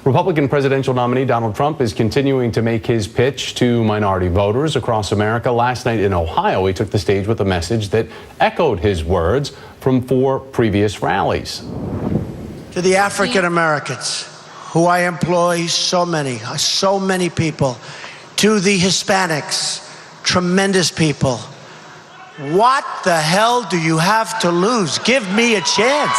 Republican presidential nominee Donald Trump is continuing to make his pitch to minority voters across America. Last night in Ohio, he took the stage with a message that echoed his words from 4 previous rallies. To the African Americans, who I employ so many people. To the Hispanics, tremendous people. What the hell do you have to lose? Give me a chance.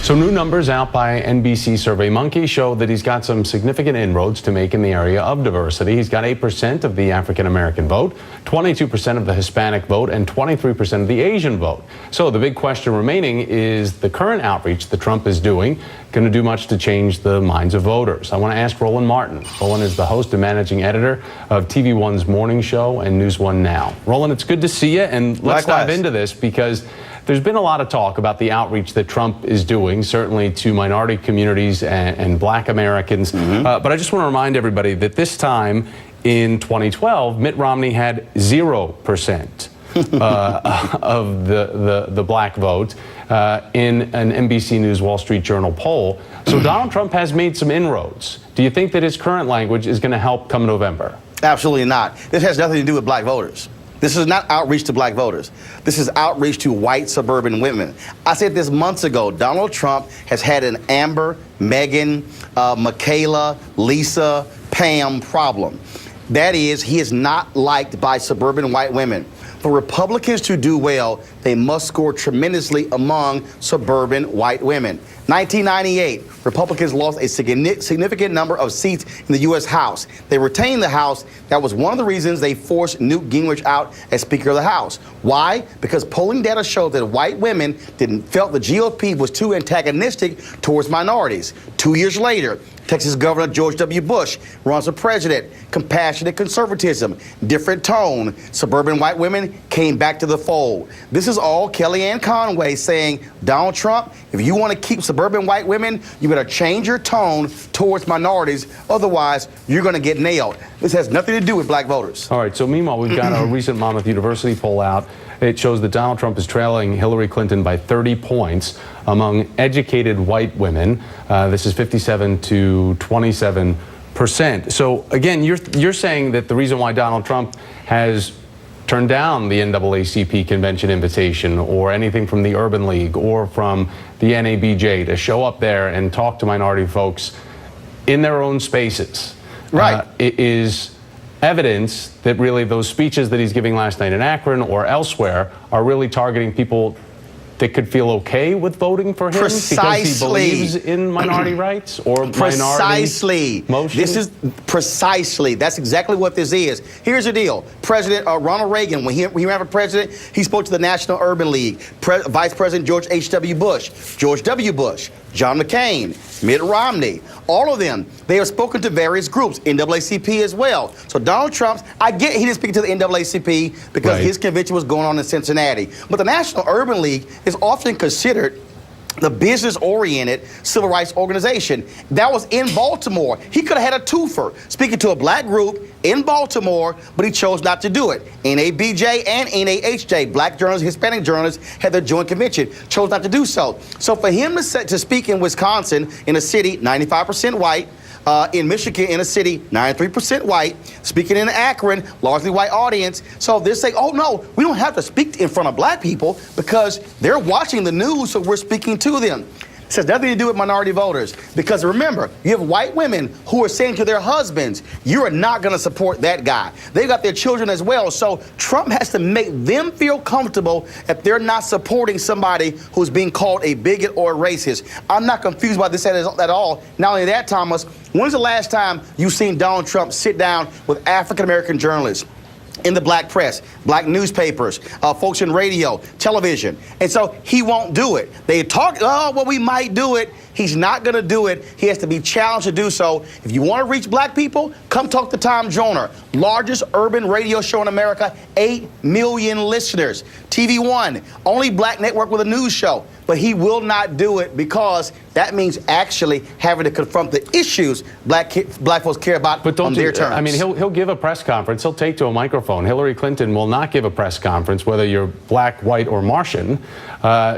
So new numbers out by NBC SurveyMonkey show that he's got some significant inroads to make in the area of diversity. He's got 8% of the African-American vote, 22% of the Hispanic vote, and 23% of the Asian vote. So the big question remaining is the current outreach that Trump is doing going to do much to change the minds of voters? I want to ask Roland Martin. Roland is the host and managing editor of TV One's morning show and News One Now. Roland, it's good to see you, and let's dive into this because there's been a lot of talk about the outreach that Trump is doing, certainly to minority communities and black Americans. But I just want to remind everybody that this time in 2012, Mitt Romney had 0% of the black vote in an NBC News Wall Street Journal poll. So Donald Trump has made some inroads. Do you think that his current language is going to help come November? Absolutely not. This has nothing to do with black voters. This is not outreach to black voters. This is outreach to white suburban women. I said this months ago. Donald Trump has had an Amber, Megan, Michaela, Lisa, Pam problem. That is, he is not liked by suburban white women. For Republicans to do well, they must score tremendously among suburban white women. 1998, Republicans lost a significant number of seats in the U.S. House. They retained the House. That was one of the reasons they forced Newt Gingrich out as Speaker of the House. Why? Because polling data showed that white women felt the GOP was too antagonistic towards minorities. 2 years later, Texas Governor George W. Bush runs for president. Compassionate conservatism, different tone. Suburban white women came back to the fold. This is all Kellyanne Conway saying, Donald Trump, if you want to keep suburban white women, you better change your tone towards minorities. Otherwise, you're going to get nailed. This has nothing to do with black voters. All right. So meanwhile, we've got a recent Monmouth University poll out. It shows that Donald Trump is trailing Hillary Clinton by 30 points among educated white women. This is 57 to 27%. So again, you're saying that the reason why Donald Trump has turned down the NAACP convention invitation or anything from the Urban League or from the NABJ to show up there and talk to minority folks in their own spaces, right, is evidence that really those speeches that he's giving last night in Akron or elsewhere are really targeting people that could feel okay with voting for him because he believes in minority rights or minority motion? This is precisely. That's exactly what this is. Here's the deal. President Ronald Reagan, when he ran for president, he spoke to the National Urban League. Vice President George H.W. Bush, George W. Bush, John McCain, Mitt Romney, all of them, they have spoken to various groups, NAACP as well. So Donald Trump, I get he didn't speak to the NAACP because his convention was going on in Cincinnati. But the National Urban League is often considered the business-oriented civil rights organization. That was in Baltimore. He could have had a twofer, speaking to a black group in Baltimore, but he chose not to do it. NABJ and NAHJ, black journalists, Hispanic journalists, had their joint convention, chose not to do so. So for him to speak in Wisconsin, in a city 95% white, in Michigan, in a city 93% white, speaking in Akron, largely white audience. So they're saying, oh no, we don't have to speak in front of black people because they're watching the news, so we're speaking to them. This has nothing to do with minority voters because remember, you have white women who are saying to their husbands, you are not going to support that guy. They've got their children as well. So Trump has to make them feel comfortable if they're not supporting somebody who's being called a bigot or a racist. I'm not confused by this at all. Not only that, Thomas, when's the last time you've seen Donald Trump sit down with African-American journalists in the black press, black newspapers, folks in radio, television? And so he won't do it. They talk, oh, well, we might do it. He's not going to do it. He has to be challenged to do so. If you want to reach black people, come talk to Tom Joyner, largest urban radio show in America, 8 million listeners. TV One, only black network with a news show. But he will not do it because that means actually having to confront the issues black folks care about on their terms. I mean, he'll give a press conference. He'll take to a microphone. Hillary Clinton will not give a press conference, whether you're black, white, or Martian.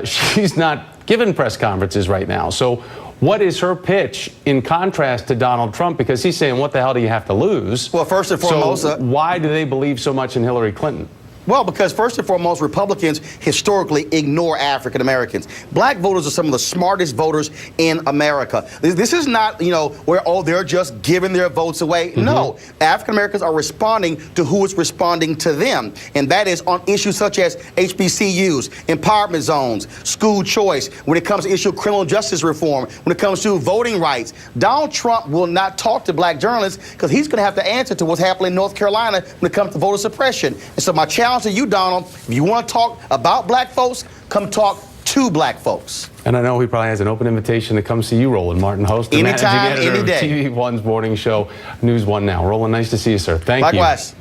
She's not given press conferences right now. So What is her pitch in contrast to Donald Trump? Because he's saying, what the hell do you have to lose? Well, first and foremost, so why do they believe so much in Hillary Clinton? Well, because first and foremost, Republicans historically ignore African Americans. Black voters are some of the smartest voters in America. This is not, where, they're just giving their votes away. Mm-hmm. No, African Americans are responding to who is responding to them. And that is on issues such as HBCUs, empowerment zones, school choice, when it comes to issue of criminal justice reform, when it comes to voting rights. Donald Trump will not talk to black journalists because he's going to have to answer to what's happening in North Carolina when it comes to voter suppression. And so my challenge to you, Donald, if you want to talk about black folks, come talk to black folks. And I know he probably has an open invitation to come see you, Roland Martin, host and anytime, managing editor any day. of TV1's morning show, News 1 Now. Roland, nice to see you, sir. Thank you. Likewise.